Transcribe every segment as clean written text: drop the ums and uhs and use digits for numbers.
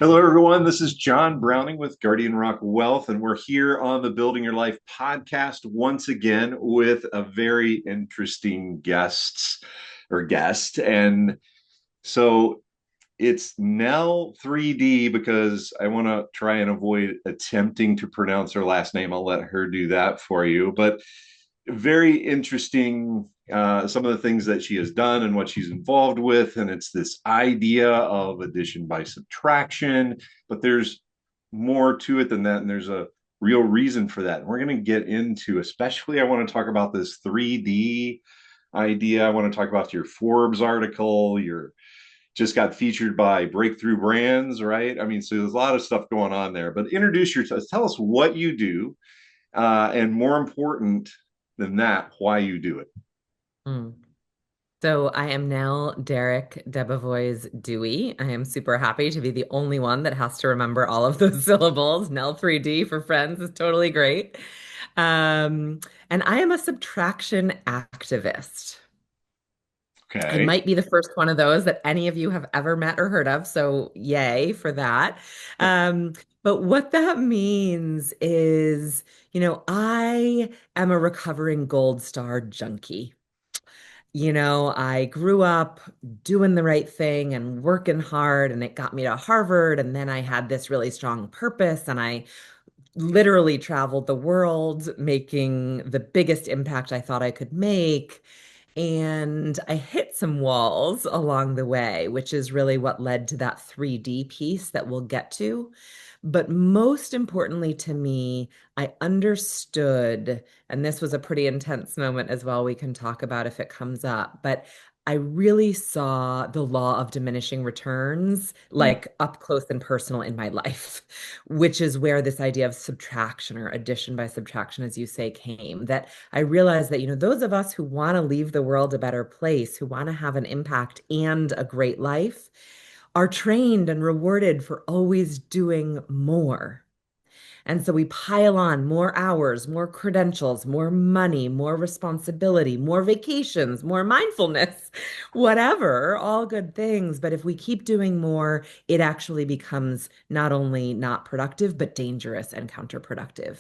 Hello, everyone. This is John Browning with Guardian Rock Wealth, and we're here on the Building Your Life podcast once again with a very interesting guest. And so it's Nell 3D because I want to try and avoid attempting to pronounce her last name. I'll let her do that for you. But very interesting, some of the things that she has done and what she's involved with. And it's this idea of addition by subtraction, but there's more to it than that. And there's a real reason for that. And we're going to get into, especially, I want to talk about this 3D idea. I want to talk about your Forbes article, your just got featured by Breakthrough Brands, right? I mean, so there's a lot of stuff going on there. But introduce yourself. Tell us what you do, and more important than that, why you do it. Mm. So I am Nell Derek Debevoise Dewey. I am super happy to be the only one that has to remember all of those syllables. Nell 3D for friends is totally great. Um, and I am a subtraction activist. I Okay. might be the first one of those that any of you have ever met or heard of, so yay for that. Um, but what that means is, I am a recovering gold star junkie. I grew up doing the right thing and working hard, and it got me to Harvard. And then I had this really strong purpose, and I literally traveled the world making the biggest impact I thought I could make. And I hit some walls along the way, which is really what led to that 3D piece that we'll get to. But most importantly to me, I understood, and this was a pretty intense moment as well, we can talk about if it comes up, but I really saw the law of diminishing returns Mm. like up close and personal in my life, which is where this idea of subtraction or addition by subtraction, as you say, came. That I realized that, those of us who want to leave the world a better place, who want to have an impact and a great life, are trained and rewarded for always doing more. And so we pile on more hours, more credentials, more money, more responsibility, more vacations, more mindfulness, whatever, all good things. But if we keep doing more, it actually becomes not only not productive, but dangerous and counterproductive.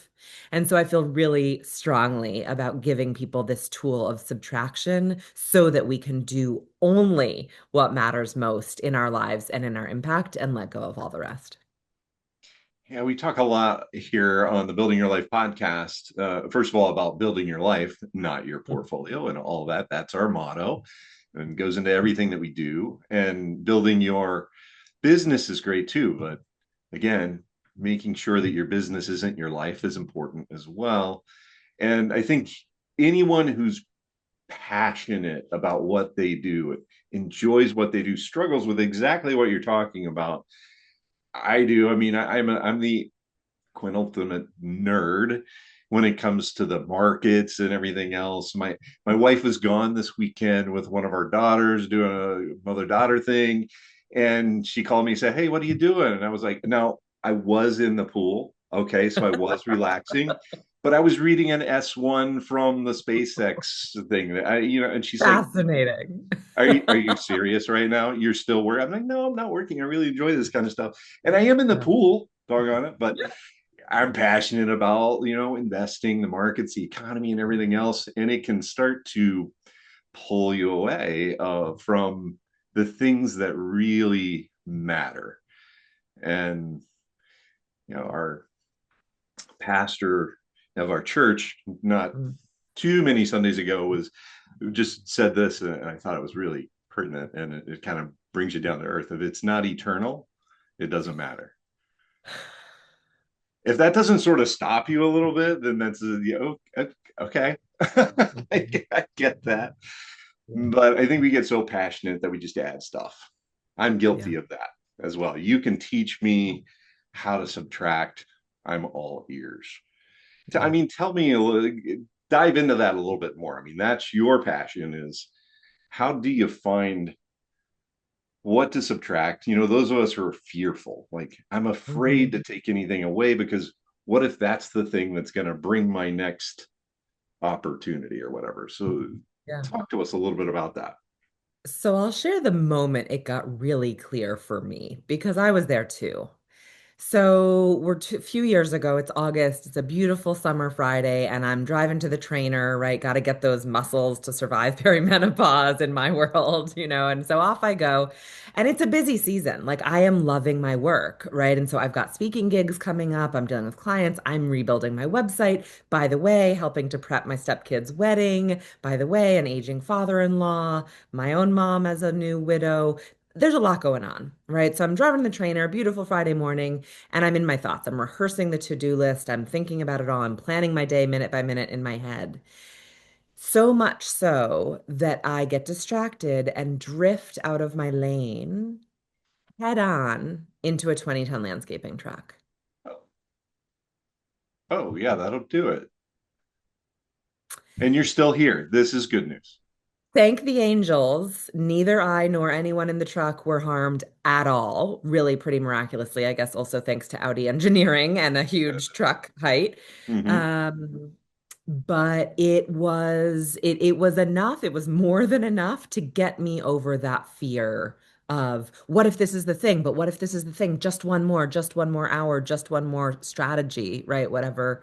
And so I feel really strongly about giving people this tool of subtraction so that we can do only what matters most in our lives and in our impact and let go of all the rest. Yeah, we talk a lot here on the Building Your Life podcast. First of all, about building your life, not your portfolio, and all that. That's our motto, and goes into everything that we do. And building your business is great too. But again, making sure that your business isn't your life is important as well. And I think anyone who's passionate about what they do, enjoys what they do, struggles with exactly what you're talking about. I do. I mean, I'm the quintultimate nerd when it comes to the markets and everything else. My wife was gone this weekend with one of our daughters doing a mother daughter thing, and she called me and said, "Hey, what are you doing?" And I was like, "No, I was in the pool. Okay, so I was relaxing." But I was reading an S1 from the SpaceX thing. And she's like, Fascinating. are you serious right now? You're still working? I'm like, no, I'm not working. I really enjoy this kind of stuff. And I am in the Yeah. pool, doggone it, but I'm passionate about, investing, the markets, the economy, and everything else. And it can start to pull you away from the things that really matter. And, our pastor of our church, not Mm. too many Sundays ago, was just said this, and I thought it was really pertinent, and it kind of brings you down to earth. If it's not eternal, it doesn't matter. If that doesn't sort of stop you a little bit, then that's okay. I get that, Yeah. but I think we get so passionate that we just add stuff. I'm Yeah. guilty of that as well. You can teach me how to subtract. I'm all ears. I Yeah. mean, tell me a little, dive into that a little bit more. I mean, that's your passion, is how do you find what to subtract? Those of us who are fearful, like, I'm afraid to Mhm. take anything away because what if that's the thing that's going to bring my next opportunity or whatever? So Yeah. talk to us a little bit about that. So I'll share the moment it got really clear for me because I was there too. So a few years ago. It's August. It's a beautiful summer Friday, and I'm driving to the trainer, right? Got to get those muscles to survive perimenopause in my world, And so off I go. And it's a busy season. Like I am loving my work, right? And so I've got speaking gigs coming up. I'm dealing with clients. I'm rebuilding my website. By the way, helping to prep my stepkid's wedding. By the way, an aging father-in-law, my own mom as a new widow. There's a lot going on, right? So I'm driving the trainer, beautiful Friday morning. And I'm in my thoughts. I'm rehearsing the to-do list. I'm thinking about it all. I'm planning my day minute by minute in my head. So much so that I get distracted and drift out of my lane head on into a 20-ton landscaping truck. Oh, oh, yeah, that'll do it. And you're still here. This is good news. Thank the angels, neither I nor anyone in the truck were harmed at all, really pretty miraculously. I guess also thanks to Audi engineering and a huge truck height. Hmm. Um, but it was enough. It was more than enough to get me over that fear of what if this is the thing, but what if this is the thing? Just one more hour, just one more strategy, right? Whatever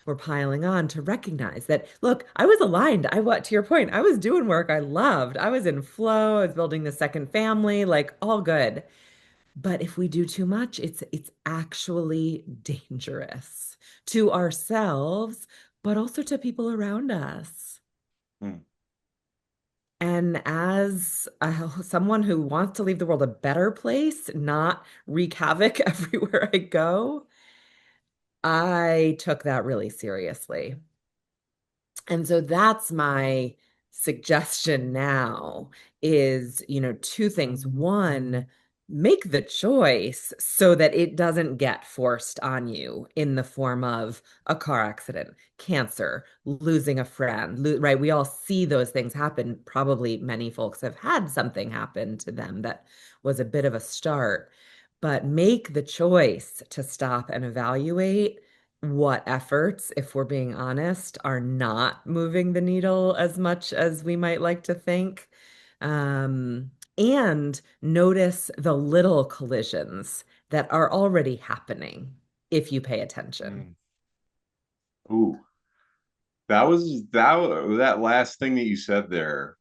we're piling on to recognize that, look, I was aligned. To your point, I was doing work I loved. I was in flow. I was building the second family, like all good. But if we do too much, it's actually dangerous to ourselves, but also to people around us. Mm. And as someone who wants to leave the world a better place, not wreak havoc everywhere I go, I took that really seriously. And so that's my suggestion now is, two things. One, make the choice so that it doesn't get forced on you in the form of a car accident, cancer, losing a friend, right? We all see those things happen. Probably many folks have had something happen to them that was a bit of a start, but make the choice to stop and evaluate what efforts, if we're being honest, are not moving the needle as much as we might like to think. And notice the little collisions that are already happening if you pay attention. Mm. Ooh, that last thing that you said there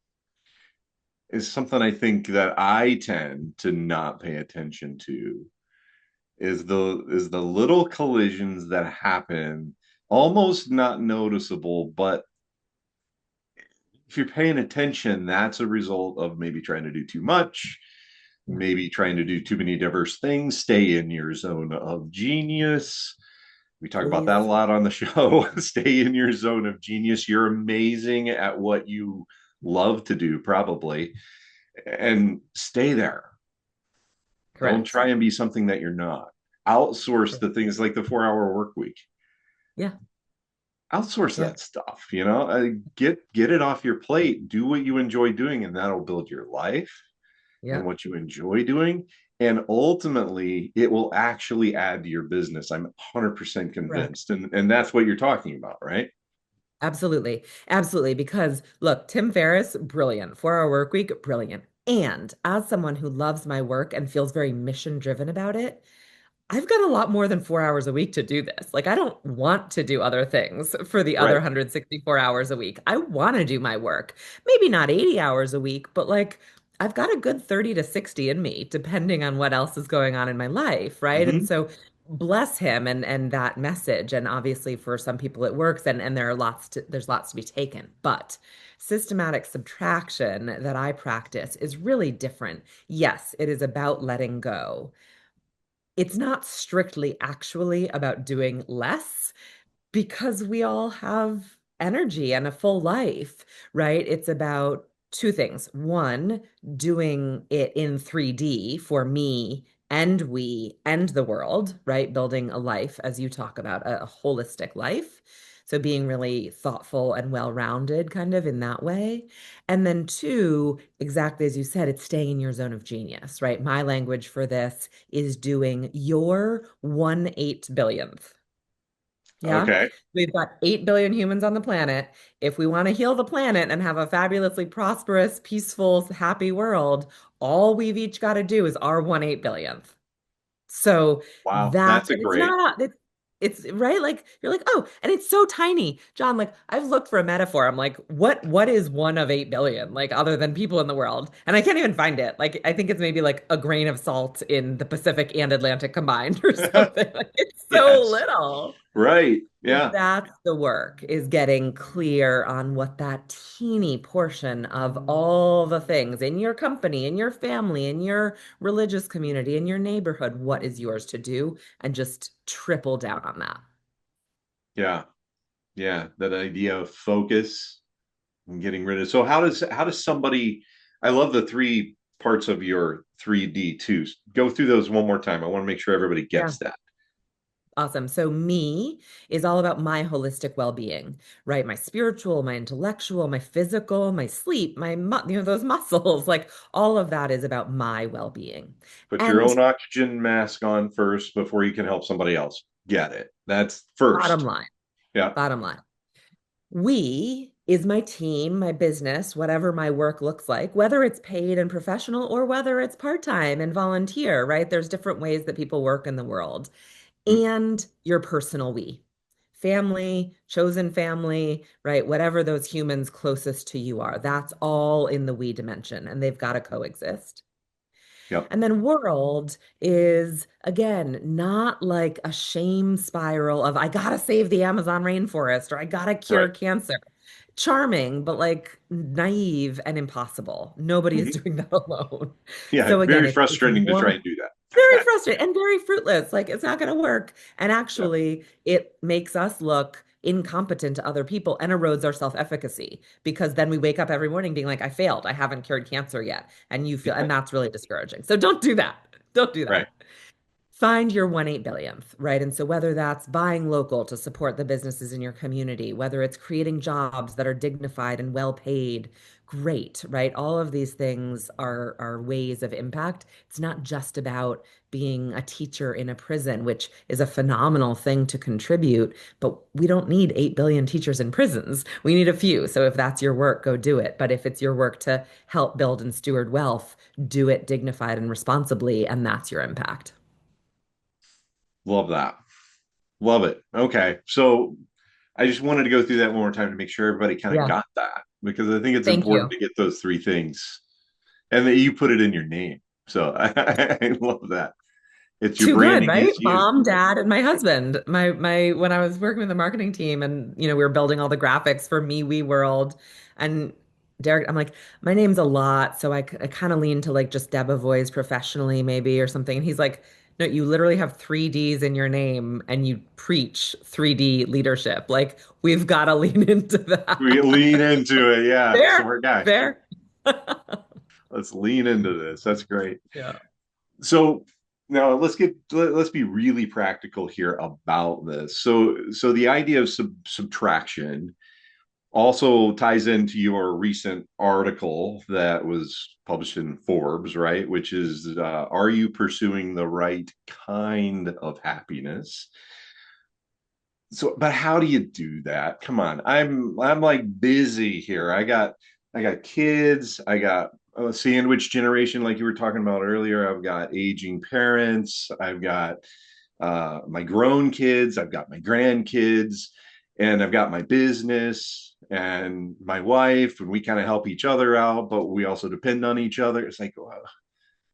is something I think that I tend to not pay attention to is the little collisions that happen almost not noticeable, but if you're paying attention, that's a result of maybe trying to do too much, Yeah. maybe trying to do too many diverse things, stay in your zone of genius. We talk about that a Please. lot on the show. Stay in your zone of genius. You're amazing at what you love to do, probably, and stay there. Don't Correct. try and be something that you're not. Outsource the things like the 4 hour work week. Yeah. Outsource Yeah. that stuff, get it off your plate, do what you enjoy doing, and that'll build your life and Yeah. what you enjoy doing, and ultimately it will actually add to your business. I'm 100% Correct. convinced, and that's what you're talking about, right? Absolutely. Absolutely. Because look, Tim Ferriss, brilliant. 4 hour work week, brilliant. And as someone who loves my work and feels very mission driven about it, I've got a lot more than 4 hours a week to do this. Like, I don't want to do other things for the other Right. 164 hours a week. I want to do my work. Maybe not 80 hours a week, but like, I've got a good 30 to 60 in me, depending on what else is going on in my life, right? And Mm-hmm. so, bless him and that message. And obviously, for some people, it works, and there's lots to be taken. But systematic subtraction that I practice is really different. Yes, it is about letting go. It's not strictly actually about doing less because we all have energy and a full life, right? It's about two things. One, doing it in 3D for me and we and the world, right? Building a life, as you talk about, a holistic life. So being really thoughtful and well-rounded kind of in that way. And then two, exactly as you said, it's staying in your zone of genius, right? My language for this is doing your 1/8 billionth. Yeah. Okay. We've got 8 billion humans on the planet. If we want to heal the planet and have a fabulously prosperous, peaceful, happy world, all we've each got to do is our 1/8 billionth. So Wow. that's, That's a and it's great. not, it's right. Like you're like, oh, and it's so tiny. John, like I've looked for a metaphor. I'm like, what is one of 8 billion, like other than people in the world? And I can't even find it. Like I think it's maybe like a grain of salt in the Pacific and Atlantic combined or something. Like it's so Yes. little. Right. So Yeah. that's the work, is getting clear on what that teeny portion of all the things in your company, in your family, in your religious community, in your neighborhood, what is yours to do, and just triple down on that. Yeah. Yeah. That idea of focus and getting rid of. So how does somebody, I love the three parts of your 3D2s. Go through those one more time. I want to make sure everybody Yeah. gets that. Awesome. So me is all about my holistic well-being, right? My spiritual, my intellectual, my physical, my sleep, those muscles, like all of that is about my well-being. Put your And own oxygen mask on first before you can help somebody else. Get it. That's bottom first. line, Yeah. bottom line. We is my team, my business, whatever my work looks like, whether it's paid and professional or whether it's part-time and volunteer, right? There's different ways that people work in the world. Mm, And your personal we, family, chosen family, right? Whatever those humans closest to you are, that's all in the we dimension, and they've got to coexist. yep. And then world is, again, not like a shame spiral of, I gotta save the Amazon rainforest or I gotta cure Right. cancer. Charming, but like naive and impossible. Nobody is Mhm. doing that alone. Yeah. So again, Very it's frustrating to try more and do very that. frustrating and very fruitless. Like it's not going to work. And Yep. actually, it makes us look incompetent to other people and erodes our self-efficacy because then we wake up every morning being like, I failed. I haven't cured cancer yet. And you feel, and that's really discouraging. So don't do that. Don't do Right. that. Find your 1/8 billionth, right? And so whether that's buying local to support the businesses in your community, whether it's creating jobs that are dignified and well paid, great, right? All of these things are ways of impact. It's not just about being a teacher in a prison, which is a phenomenal thing to contribute, but we don't need 8 billion teachers in prisons. We need a few. So if that's your work, go do it. But if it's your work to help build and steward wealth, do it dignified and responsibly, and that's your impact. Love that. Love it. Okay. So I just wanted to go through that one more time to make sure everybody kind of Yeah. got that because I think it's Thank important you. to get those three things and that you put it in your name. So I love that. It's your Too good, branding right? is you. Mom, dad, and my husband. My when I was working with the marketing team and we were building all the graphics for Me We World and Derek, I'm like, my name's a lot, so I kind of lean to like just Debevoise professionally maybe or something. And he's like, no, you literally have three D's in your name and you preach 3D leadership. Like we've got to lean into We that. lean into it. Yeah. Fair, Smart guy. fair. Let's lean into this. That's great. Yeah. So now let's be really practical here about this. So the idea of subtraction also ties into your recent article that was published in Forbes, right? Which is, are you pursuing the right kind of happiness? So, but how do you do that? Come on, I'm like busy here. I got kids. I got a sandwich generation, like you were talking about earlier. I've got aging parents. I've got my grown kids, I've got my grandkids, and I've got my business and my wife, and we kind of help each other out, but we also depend on each other. It's like, well,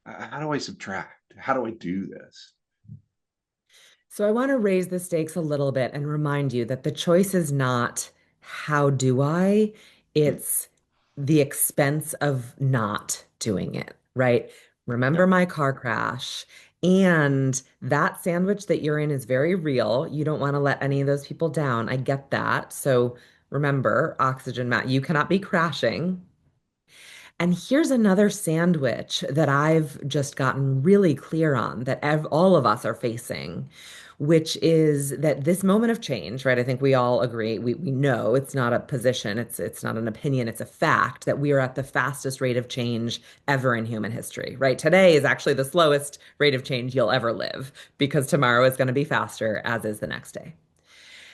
how do I subtract? How do I do this? So I want to raise the stakes a little bit and remind you that the choice is not how do I, Hmm. it's the expense of not doing it, right? Yeah. Remember my car crash. And that sandwich that you're in is very real. You don't want to let any of those people down. I get that. So remember, oxygen mat, you cannot be crashing. And here's another sandwich that I've just gotten really clear on that all of us are facing, which is that this moment of change, right? I think we all agree, we know it's not a position, it's not an opinion, it's a fact that we are at the fastest rate of change ever in human history, right? Today is actually the slowest rate of change you'll ever live because tomorrow is going to be faster, as is the next day.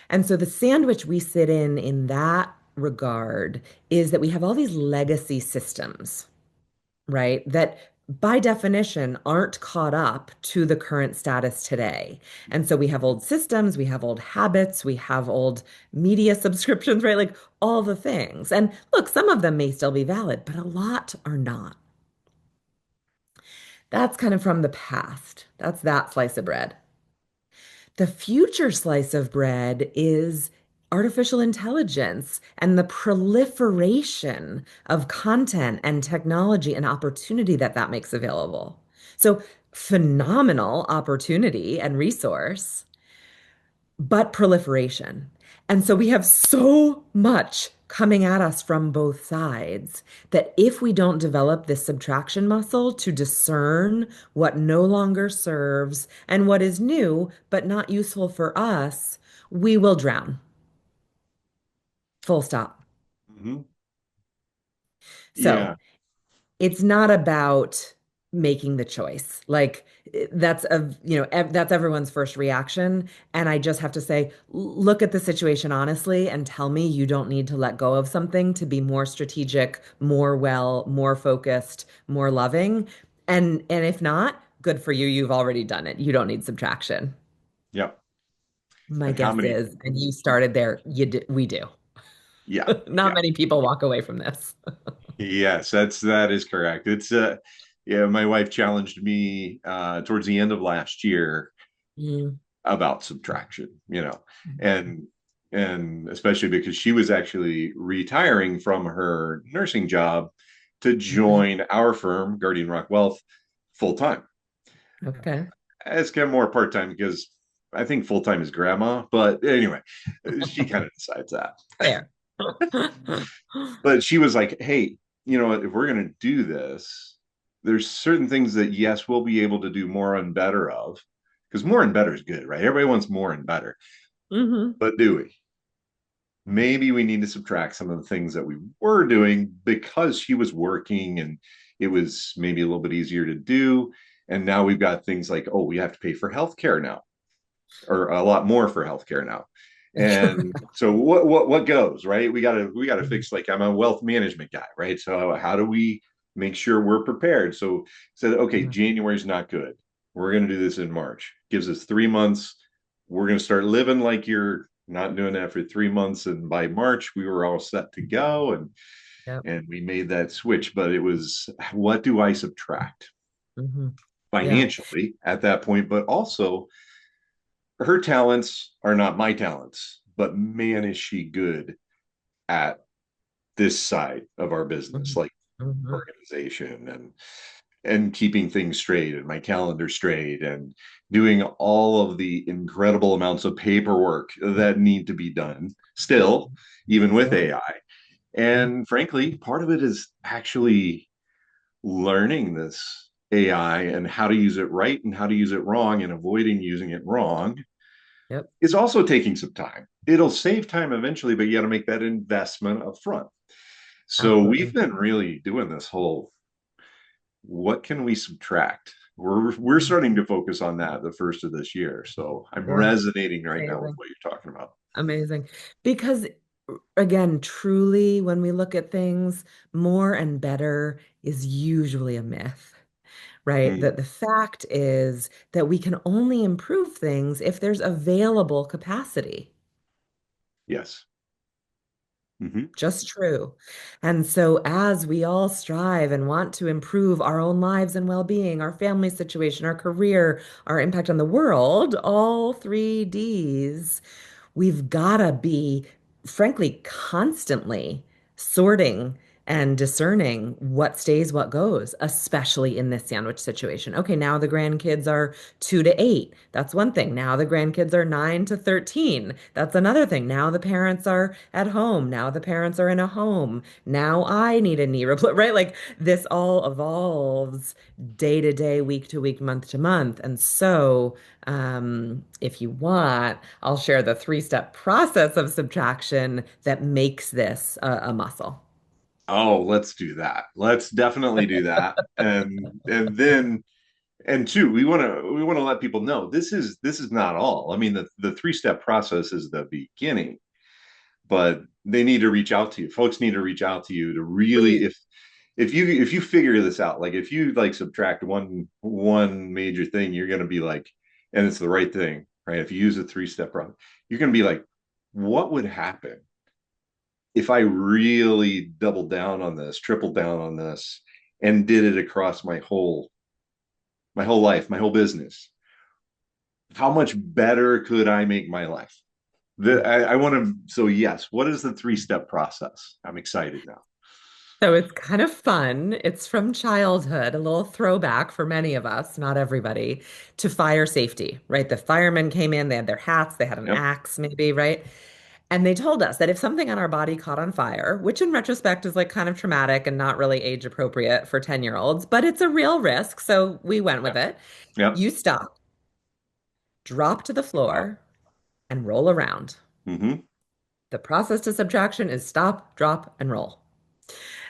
And so the sandwich we sit in that regard is that we have all these legacy systems, right? That by definition aren't caught up to the current status today. And so we have old systems, we have old habits, we have old media subscriptions, right? Like all the things. And look, some of them may still be valid, but a lot are not. That's kind of from the past. That's that slice of bread. The future slice of bread is artificial intelligence and the proliferation of content and technology and opportunity that that makes available. So, phenomenal opportunity and resource, but proliferation. And so we have so much coming at us from both sides that if we don't develop this subtraction muscle to discern what no longer serves and what is new but not useful for us, we will drown. Full stop. Mhm. So Yeah. it's not about making the choice. Like that's that's everyone's first reaction. And I just have to say, look at the situation honestly and tell me you don't need to let go of something to be more strategic, more focused, more loving. And if not, good for you. You've already done it. You don't need subtraction. Yep. My And how guess many? is, and you started there, we do. Yeah. Not Yeah. many people walk away from this. Yes, that is correct. It's yeah, my wife challenged me towards the end of last year Mm. about subtraction, and especially because she was actually retiring from her nursing job to Okay. join our firm, Guardian Rock Wealth, full time. Okay. It's kind of more part time because I think full time is grandma, but anyway, she kind of decides that. Fair. But she was like, "Hey, if we're going to do this, there's certain things that yes, we'll be able to do more and better of, because more and better is good, right? Everybody wants more and better, Hmm. but do we? Maybe we need to subtract some of the things that we were doing because she was working and it was maybe a little bit easier to do. And now we've got things like, oh, we have to pay for healthcare now, or a lot more for healthcare now. And so what goes, right? We gotta fix, like, I'm a wealth management guy, right? So how do we make sure we're prepared? So said, okay, Yeah. January's not good. We're gonna do this in March. Gives us 3 months. We're gonna start living like you're not doing that for 3 months. And by March, we were all set to go. Yep. And we made that switch. But it was, what do I subtract Hmm. Yeah. financially at that point? But also her talents are not my talents, but man, is she good at this side of our business, Hmm. like Hmm. organization and keeping things straight and my calendar straight and doing all of the incredible amounts of paperwork that need to be done still, even with Yep. AI. Yeah. And frankly, part of it is actually learning this AI and how to use it right and how to use it wrong and avoiding using it wrong Yep. is also taking some time. It'll save time eventually, but you got to make that investment up front. So we've Absolutely. been really doing this whole, what can we subtract? We're starting to focus on that the first of this year. So I'm Yeah. resonating right now with Amazing. what you're talking about. Amazing. Because again, truly, when we look at things, more and better is usually a myth, right? Mm, That the fact is that we can only improve things if there's available capacity. yes. Hmm. Just true. And so, as we all strive and want to improve our own lives and well-being, our family situation, our career, our impact on the world, all three Ds, we've got to be, frankly, constantly sorting and discerning what stays, what goes, especially in this sandwich situation. Okay, now the grandkids are 2 to 8. That's one thing. Now the grandkids are 9 to 13. That's another thing. Now the parents are at home. Now the parents are in a home. Now I need a knee replacement, right? Like this all evolves day to day, week to week, month to month. And so, if you want, I'll share the three-step process of subtraction that makes this a muscle. Oh, let's do that. Let's definitely do that. And then And two, we want to let people know this is not all. I mean, the three-step process is the beginning, but they need to reach out to you. Folks need to reach out to you to really, Please. if you figure this out, like if you like subtract one major thing, you're going to be like, and it's the right thing, right? If you use a three-step process, you're going to be like, what would happen if I really doubled down on this, tripled down on this, and did it across my whole life, my whole business? How much better could I make my life? I want to. So yes, what is the three-step process? I'm excited now. So it's kind of fun. It's from childhood, a little throwback for many of us, not everybody, to fire safety, right? The firemen came in, they had their hats, they had an Yep. axe, maybe, right? And they told us that if something on our body caught on fire, which in retrospect is like kind of traumatic and not really age appropriate for 10-year-olds, but it's a real risk. So we went with Yep. it. Yep. You stop, drop to the Wow. floor, and roll around. Mm-hmm. The process to subtraction is stop, drop, and roll.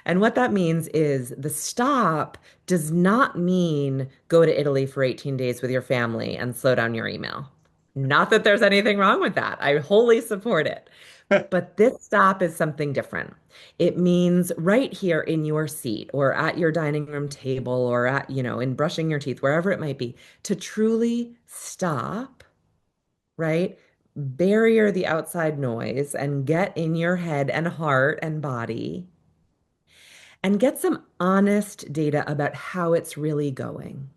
And what that means is the stop does not mean go to Italy for 18 days with your family and slow down your email. Not that there's anything wrong with that. I wholly support it. But this stop is something different. It means right here in your seat or at your dining room table or at, in brushing your teeth, wherever it might be, to truly stop, right? Barrier the outside noise and get in your head and heart and body and get some honest data about how it's really going.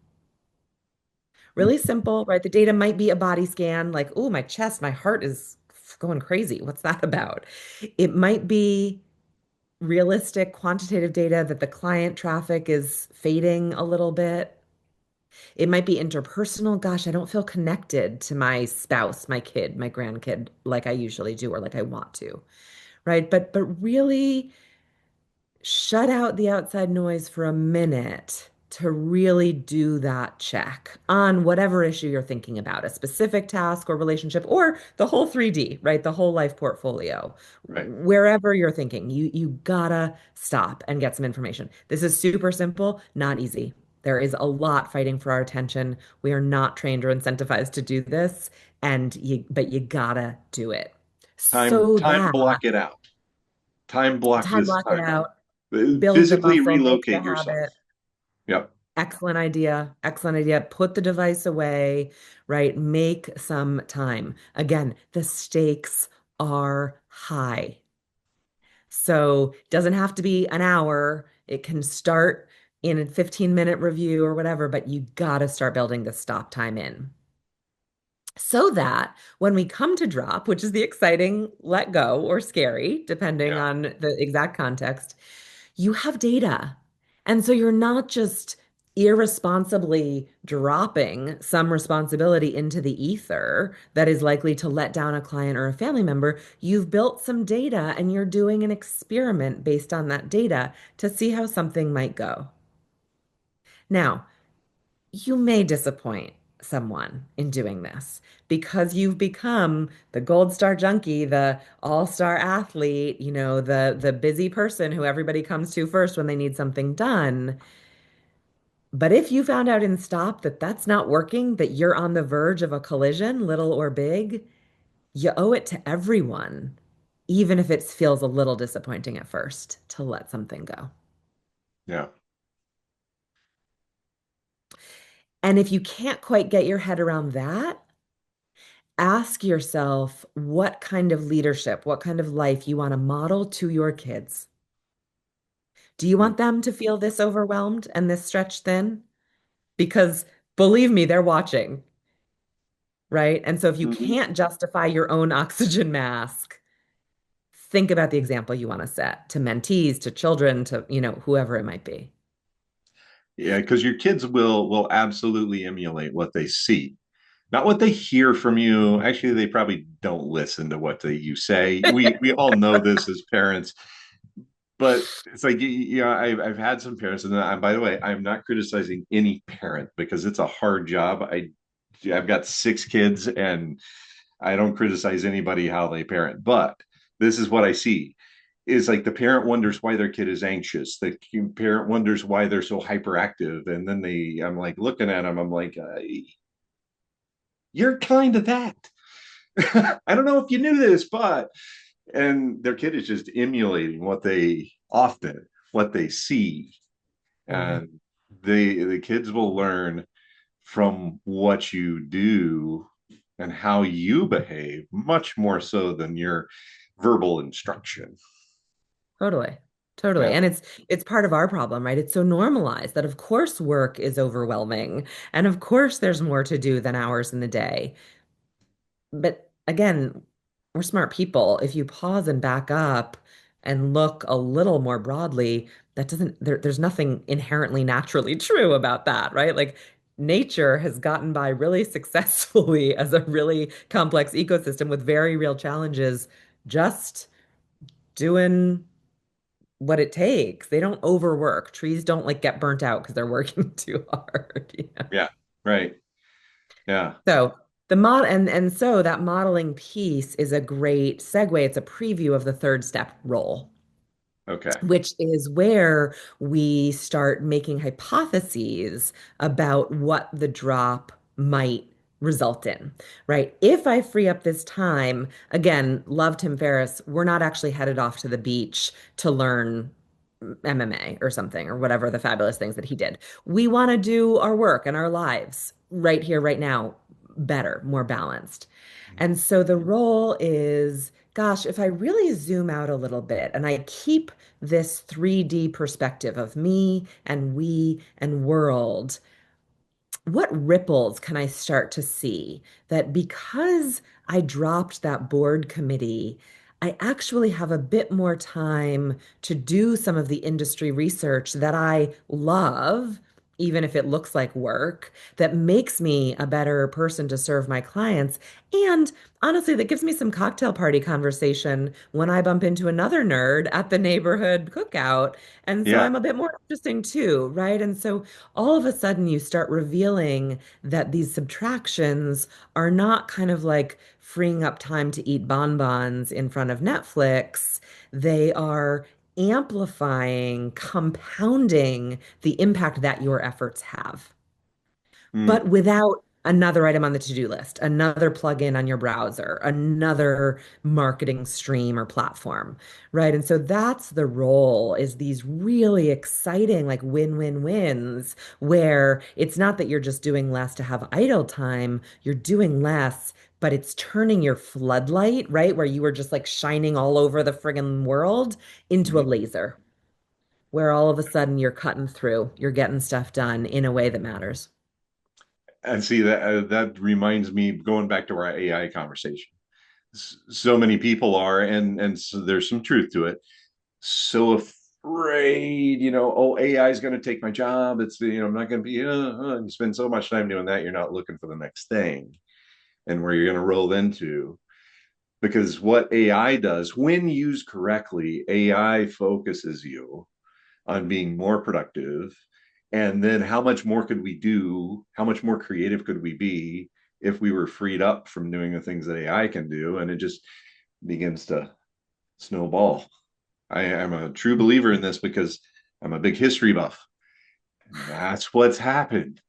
Really simple, right? The data might be a body scan, like, oh, my chest, my heart is going crazy. What's that about? It might be realistic quantitative data that the client traffic is fading a little bit. It might be interpersonal. Gosh, I don't feel connected to my spouse, my kid, my grandkid like I usually do or like I want to, right? But really shut out the outside noise for a minute to really do that check on whatever issue you're thinking about, a specific task or relationship, or the whole 3D, right? The whole life portfolio. Right. Wherever you're thinking, you gotta stop and get some information. This is super simple, not easy. There is a lot fighting for our attention. We are not trained or incentivized to do this, but you gotta do it Time so time that block it out. Time block time this block it time out. out, build the Physically muscle, make the relocate yourself. habit. Yep. Excellent idea. Excellent idea. Put the device away, right? Make some time. Again, the stakes are high. So it doesn't have to be an hour. It can start in a 15-minute review or whatever, but you got to start building the stop time in. So that when we come to drop, which is the exciting let go or scary, depending Yeah. on the exact context, you have data. And so you're not just irresponsibly dropping some responsibility into the ether that is likely to let down a client or a family member. You've built some data and you're doing an experiment based on that data to see how something might go. Now, you may disappoint someone in doing this because you've become the gold star junkie, the all-star athlete, the busy person who everybody comes to first when they need something done. But if you found out in stop that that's not working, that you're on the verge of a collision, little or big, you owe it to everyone, even if it feels a little disappointing at first, to let something go. Yeah. And if you can't quite get your head around that, ask yourself what kind of leadership, what kind of life you want to model to your kids. Do you want them to feel this overwhelmed and this stretched thin? Because believe me, they're watching, right? And so if you Mm-hmm. can't justify your own oxygen mask, think about the example you want to set to mentees, to children, to, whoever it might be. Yeah, because your kids will absolutely emulate what they see, not what they hear from you. Actually, they probably don't listen to what you say. We all know this as parents, but it's like I've had some parents, and by the way, I'm not criticizing any parent because it's a hard job. I've got six kids, and I don't criticize anybody how they parent, but this is what I see. is like the parent wonders why their kid is anxious. The parent wonders why they're so hyperactive. And then I'm like looking at them, I'm like, you're kind of that. I don't know if you knew this, but, and their kid is just emulating what they see. Totally. And the kids will learn from what you do and how you behave much more so than your verbal instruction. Totally. Totally. Yeah. And it's part of our problem, right? It's so normalized that of course work is overwhelming and of course there's more to do than hours in the day. But again, we're smart people. If you pause and back up and look a little more broadly, that doesn't there's nothing inherently naturally true about that, right? Like nature has gotten by really successfully as a really complex ecosystem with very real challenges, just doing what it takes. They don't overwork. Trees don't like get burnt out because they're working too hard, you know? Yeah. Right. Yeah. So the mod and so that modeling piece is a great segue. It's a preview of the third step role, Okay. which is where we start making hypotheses about what the drop might result in, right? If I free up this time, again, love Tim Ferriss, we're not actually headed off to the beach to learn MMA or something or whatever the fabulous things that he did. We want to do our work and our lives right here, right now, better, more balanced. And so the role is, gosh, if I really zoom out a little bit and I keep this 3D perspective of me and we and world, what ripples can I start to see that because I dropped that board committee, I actually have a bit more time to do some of the industry research that I love, even if it looks like work, that makes me a better person to serve my clients. And honestly, that gives me some cocktail party conversation when I bump into another nerd at the neighborhood cookout. And so Yeah. I'm a bit more interesting too, right? And so all of a sudden you start revealing that these subtractions are not kind of like freeing up time to eat bonbons in front of Netflix. They are amplifying, compounding the impact that your efforts have but Mm. without another item on the to-do list, another plugin on your browser, another marketing stream or platform, right? And so that's the role is these really exciting like win-win-wins where it's not that you're just doing less to have idle time, you're doing less, but it's turning your floodlight, right? Where you were just like shining all over the friggin' world into a Mhm. laser, where all of a sudden you're cutting through, you're getting stuff done in a way that matters. And see that reminds me going back to our AI conversation. So many people are, and so there's some truth to it. So afraid, oh, AI is going to take my job. It's I'm not going to be. You spend so much time doing that, you're not looking for the next thing and where you're going to roll into. Because what AI does, when used correctly, AI focuses you on being more productive. And then how much more could we do? How much more creative could we be if we were freed up from doing the things that AI can do? And it just begins to snowball. I am a true believer in this because I'm a big history buff. And that's what's happened.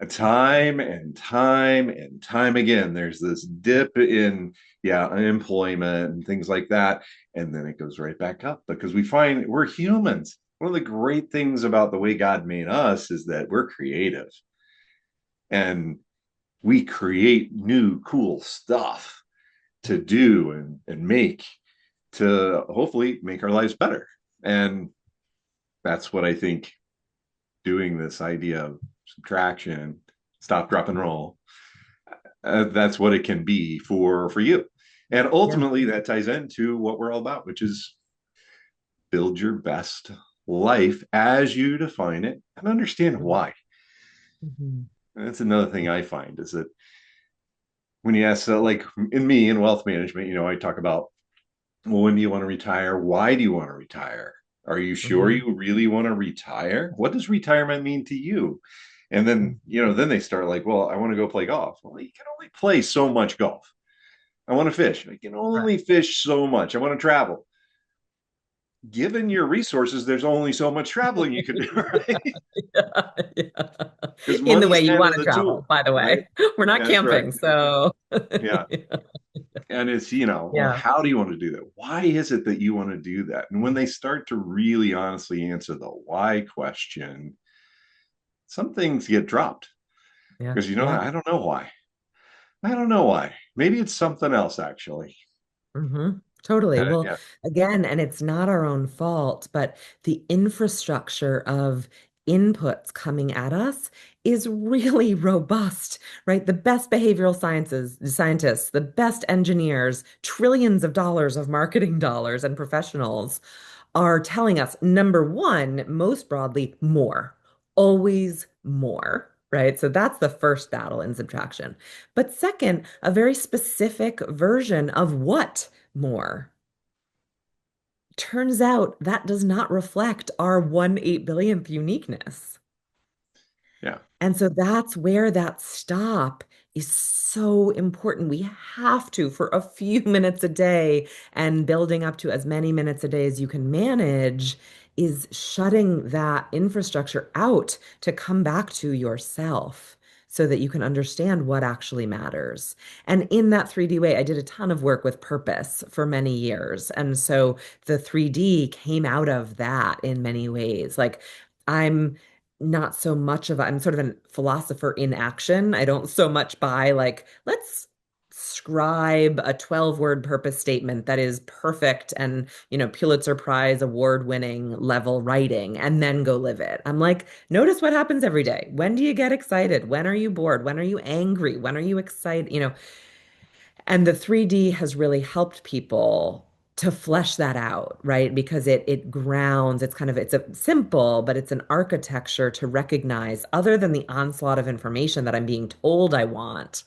Time and time and time again. There's this dip in, yeah, unemployment and things like that. And then it goes right back up because we find we're humans. One of the great things about the way God made us is that we're creative and we create new, cool stuff to do and make to hopefully make our lives better. And that's what I think doing this idea of subtraction, stop, drop, and roll. That's what it can be for you. And Yeah. ultimately, that ties into what we're all about, which is build your best life as you define it and understand why. Mhm. And that's another thing I find is that when you ask, like in me in wealth management, I talk about, well, when do you want to retire? Why do you want to retire? Are you sure Mhm. you really want to retire? What does retirement mean to you? And then, then they start like, well, I want to go play golf. Well, you can only play so much golf. I want to fish. I can Right. only fish so much. I want to travel. given your resources, there's only so much traveling you can do, right? Yeah, yeah. Because In the way money's you kind want of to the travel, tool, by the right? way. We're not That's right. camping, so Yeah. And it's, well, yeah, how do you want to do that? Why is it that you want to do that? And when they start to really honestly answer the why question, some things get dropped yeah, because, yeah. I don't know why. I don't know why. Maybe it's something else, actually. Totally. Well, Yeah. again, and it's not our own fault, but the infrastructure of inputs coming at us is really robust, right? The best scientists, the best engineers, trillions of dollars of marketing dollars and professionals are telling us, number one, most broadly, more, always more. Right. So that's the first battle in subtraction. But second, a very specific version of what more. Turns out that does not reflect our 1/8 billionth uniqueness. Yeah. And so that's where that stop is so important. We have to, for a few minutes a day and building up to as many minutes a day as you can manage, is shutting that infrastructure out to come back to yourself so that you can understand what actually matters. And in that 3D way, I did a ton of work with purpose for many years. And so the 3D came out of that in many ways. Like, I'm not so much of I'm sort of a philosopher in action. I don't so much buy like, let's scribe a 12-word purpose statement that is perfect and, Pulitzer Prize award-winning level writing and then go live it. I'm like, notice what happens every day. When do you get excited? When are you bored? When are you angry? When are you excited? And the 3D has really helped people to flesh that out, right? Because it grounds, it's a simple, but it's an architecture to recognize other than the onslaught of information that I'm being told I want.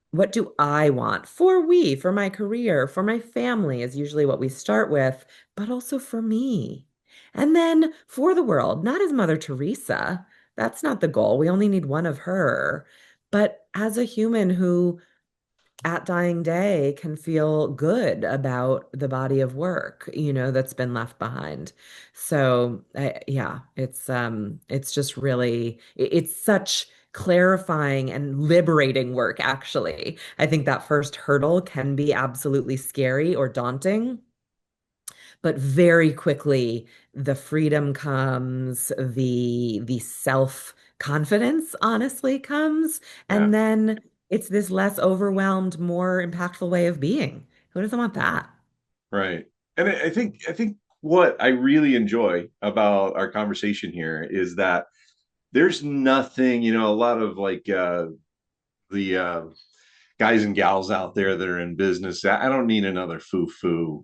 What do I want for my career, for my family is usually what we start with, but also for me. And then for the world, not as Mother Teresa. That's not the goal. We only need one of her. But as a human who at dying day can feel good about the body of work, that's been left behind. So, yeah, it's just really it's such clarifying and liberating work, actually. I think that first hurdle can be absolutely scary or daunting, but very quickly the freedom comes, the self-confidence honestly comes, Yeah. and then it's this less overwhelmed, more impactful way of being. Who doesn't want that? Right. And I think what I really enjoy about our conversation here is that there's nothing, a lot of like the guys and gals out there that are in business. I don't need another foo-foo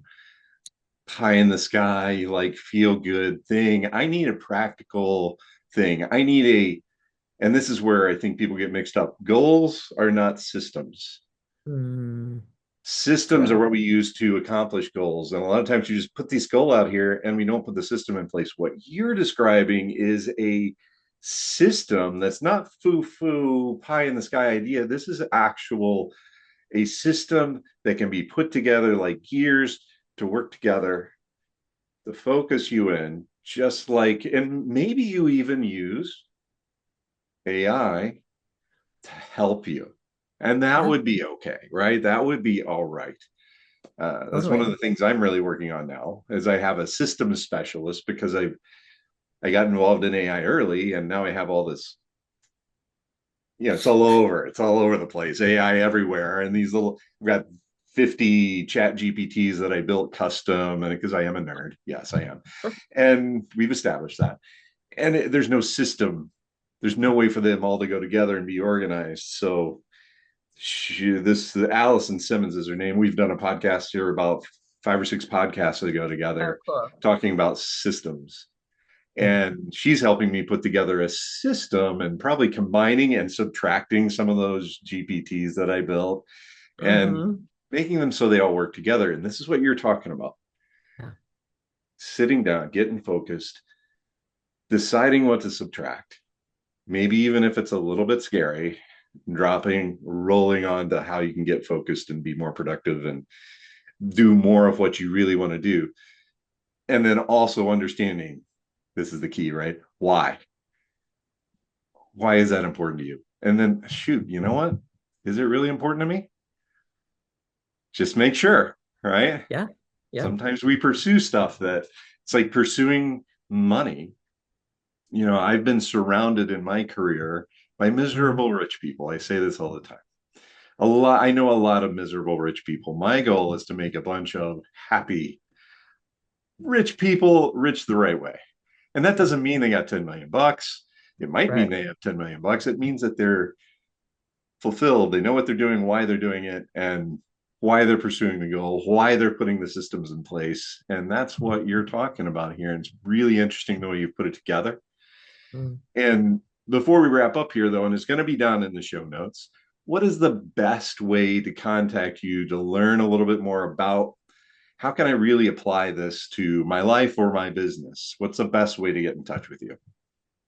pie in the sky, like feel good thing. I need a practical thing. And this is where I think people get mixed up. Goals are not systems. Mm, Systems are true. what we use to accomplish goals. And a lot of times you just put this goal out here and we don't put the system in place. What you're describing is a system that's not foo-foo pie in the sky idea. This is actual a system that can be put together like gears to work together to focus you in, just like, and maybe you even use AI to help you. And that Yeah, would be okay, right? That would be all right. That's one of totally. the things I'm really working on now is I have a systems specialist because I got involved in AI early and now I have all this, it's all over. It's all over the place. AI everywhere. And I've got 50 chat GPTs that I built custom and because I am a nerd. Yes, I am. And we've established that. And there's no system. There's no way for them all to go together and be organized. So Allison Simmons is her name. We've done a podcast here about 5 or 6 podcasts ago Oh, together cool. talking about systems. Yeah. And she's helping me put together a system and probably combining and subtracting some of those GPTs that I built and Hmm. making them so they all work together. And this is what you're talking about: Yeah. sitting down, getting focused, deciding what to subtract, maybe even if it's a little bit scary, rolling on to how you can get focused and be more productive and do more of what you really want to do. And then also understanding, this is the key, right? Why is that important to you? And then shoot, you know what, is it really important to me? Just make sure, right? Yeah. Yeah. Sometimes we pursue stuff that it's like pursuing money. I've been surrounded in my career by Mm, miserable rich people. I say this all the time. I know a lot of miserable rich people. My goal is to make a bunch of happy rich people rich the right way. And that yeah. doesn't mean they got 10 million bucks. It might mean Right. they have 10 million bucks. It means that they're fulfilled. They know what they're doing, why they're doing it, and why they're pursuing the goal, why they're putting the systems in place. And that's what you're talking about here. And it's really interesting the way you put it together. Mm. And before we wrap up here, though, and it's going to be down in the show notes, what is the best way to contact you to learn a little bit more about how can I really apply this to my life or my business? What's the best way to get in touch with you?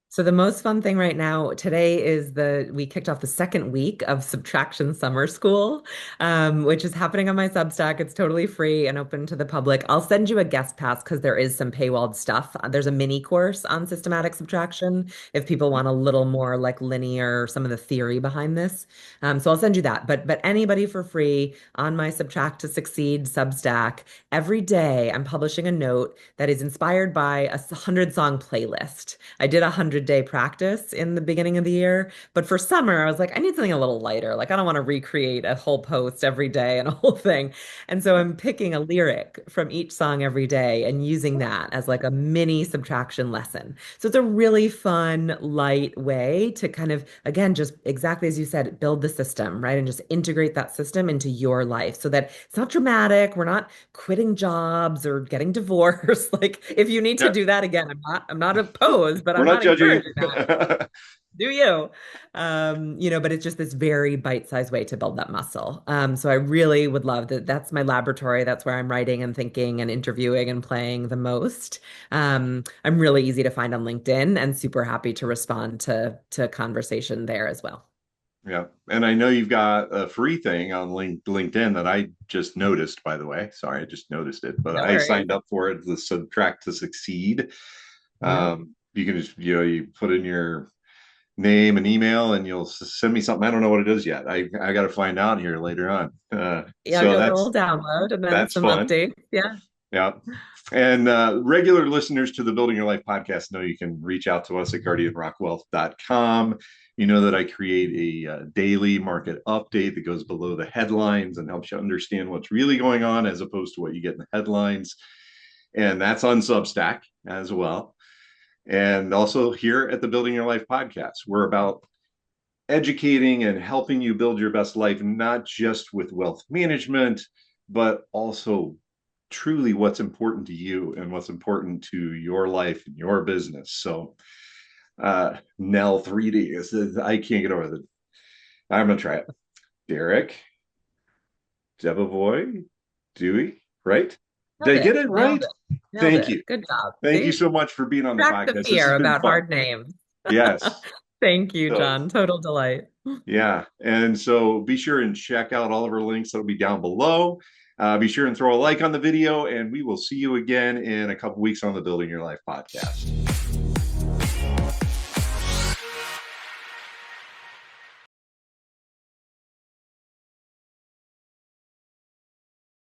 So the most fun thing right now today is we kicked off the second week of Subtraction Summer School, which is happening on my Substack. It's totally free and open to the public. I'll send you a guest pass because there is some paywalled stuff. There's a mini course on systematic subtraction if people want a little more like linear, some of the theory behind this. So I'll send you that. But anybody for free on my Subtract to Succeed Substack, every day I'm publishing a note that is inspired by a 100 song playlist. I did a 100-day practice in the beginning of the year, but for summer, I was like, I need something a little lighter. Like, I don't want to recreate a whole post every day and a whole thing. And so I'm picking a lyric from each song every day and using that as like a mini subtraction lesson. So it's a really fun, light way to kind of, again, just exactly as you said, build the system, right? And just integrate that system into your life so that it's not dramatic. We're not quitting jobs or getting divorced. Like if you need to Yeah, do that again, I'm not opposed, but we're I'm not not judging. encouraging that. Do you? But it's just this very bite-sized way to build that muscle. So I really would love that. That's my laboratory. That's where I'm writing and thinking and interviewing and playing the most. I'm really easy to find on LinkedIn and super happy to respond to conversation there as well. Yeah. And I know you've got a free thing on LinkedIn that I just noticed, by the way. Sorry, I just noticed it, but No I worries. signed up for it, the Subtract to Succeed. Yeah. You can just, you put in your name and email and you'll send me something. I don't know what it is yet. I got to find out here later on. Yeah, So you'll get a little download and then that's some fun. updates. Yeah. Yeah. And regular listeners to the Building Your Life podcast know you can reach out to us at guardianrockwealth.com. You know that I create a daily market update that goes below the headlines and helps you understand what's really going on as opposed to what you get in the headlines. And that's on Substack as well. And also here at the Building Your Life podcast, we're about educating and helping you build your best life, not just with wealth management, but also truly what's important to you and what's important to your life and your business. So, Nell 3D I can't get over the. I'm gonna try it. Derek, Debevoy, Dewey, right? Did Nailed I get it. it Nailed right? it. Nailed Thank it. you. Good job. Thank you See? so much for being on the Crack the podcast. This has fear been about fun. hard names. Yes. Thank you, So John. Total delight. yeah. And so be sure and check out all of our links that'll be down below. Be sure and throw a like on the video, and we will see you again in a couple weeks on the Building Your Life podcast.